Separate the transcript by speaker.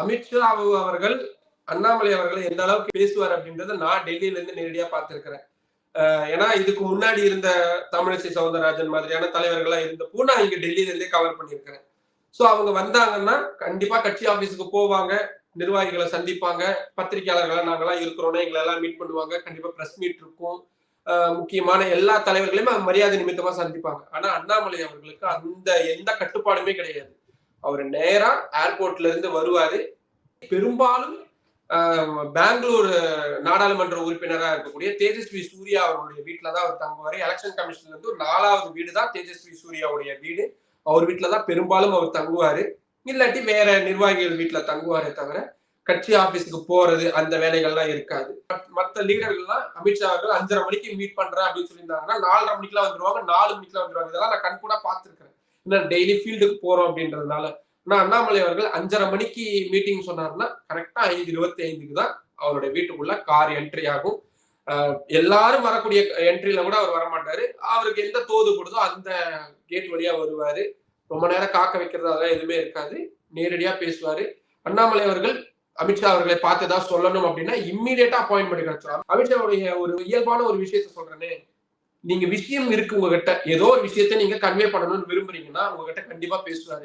Speaker 1: அமித்ஷா அவர்கள் அண்ணாமலை அவர்களை எந்த அளவுக்கு பேசுவார் அப்படின்றத நான் டெல்லியில இருந்து நேரடியா பார்த்திருக்கிறேன். ஏன்னா இதுக்கு முன்னாடி இருந்த தமிழிசை சவுந்தரராஜன் மாதிரியான தலைவர்களா இருந்தப்போ நான் இங்க டெல்லியில இருந்தே கவர் பண்ணியிருக்கிறேன். சோ அவங்க வந்தாங்கன்னா கண்டிப்பா கட்சி ஆபீஸுக்கு போவாங்க, நிர்வாகிகளை சந்திப்பாங்க, பத்திரிகையாளர்களா நாங்கெல்லாம் இருக்கிறோம்னா எங்களை எல்லாம் மீட் பண்ணுவாங்க, கண்டிப்பா பிரஸ் மீட் இருக்கும். முக்கியமான எல்லா தலைவர்களையுமே மரியாதை நிமித்தமா சந்திப்பாங்க. ஆனா அண்ணாமலை அவர்களுக்கு அந்த எந்த கட்டுப்பாடுமே கிடையாது. அவர் நேரா ஏர்போர்ட்ல இருந்து வருவாரு. பெரும்பாலும் பெங்களூர் நாடாளுமன்ற உறுப்பினராக இருக்கக்கூடிய தேஜஸ்வி சூர்யா அவருடைய வீட்டுல தான் அவர் தங்குவாரு. எலெக்ஷன் கமிஷன்ல இருந்து ஒரு 4வது வீடு தான் தேஜஸ்வி சூர்யாவுடைய வீடு. அவர் வீட்டுல தான் பெரும்பாலும் அவர் தங்குவாரு. இல்லாட்டி வேற நிர்வாகிகள் வீட்டுல தங்குவாரே தவிர கட்சி ஆபீஸுக்கு போறது அந்த வேலைகள்லாம் இருக்காது. மற்ற லீடர்கள்லாம் அமித்ஷா அவர்கள் 5:30 மணிக்கு மீட் பண்றேன் அப்படின்னு சொல்லியிருந்தாங்கன்னா 4:30 மணிக்கெல்லாம் வந்துருவாங்க, 4 மணிக்கெல்லாம் வந்துருவாங்க. இதெல்லாம் நான் கண் கூட பார்த்திருக்கிறேன். இன்னும் டெய்லி ஃபீல்டுக்கு போறோம் அப்படின்றதுனால. ஆனா அண்ணாமலை அவர்கள் 5:30 மணிக்கு மீட்டிங் சொன்னாருன்னா கரெக்டா 5:25க்கு தான் அவருடைய வீட்டுக்குள்ள கார் என்ட்ரி ஆகும். எல்லாரும் வரக்கூடிய என்ட்ரில கூட அவர் வரமாட்டாரு. அவருக்கு எந்த தோதுப்படுதோ அந்த கேட் வழியா வருவாரு. ரொம்ப நேரம் காக்க வைக்கிறது அதெல்லாம் எதுவுமே இருக்காது. நேரடியா பேசுவாரு. அண்ணாமலை அவர்கள் அமித்ஷா அவர்களை பார்த்து ஏதாவது சொல்லணும் அப்படின்னா இம்மீடியட்டா அப்பாயின்மெண்ட் கிடைச்சிடும். அமித்ஷாவுடைய ஒரு இயல்பான ஒரு விஷயத்த சொல்றேனே, நீங்க விஷயம் இருக்கு உங்ககிட்ட, ஏதோ ஒரு விஷயத்த நீங்க கன்வே பண்ணணும்னு விரும்புறீங்கன்னா உங்ககிட்ட கண்டிப்பா பேசுவாரு.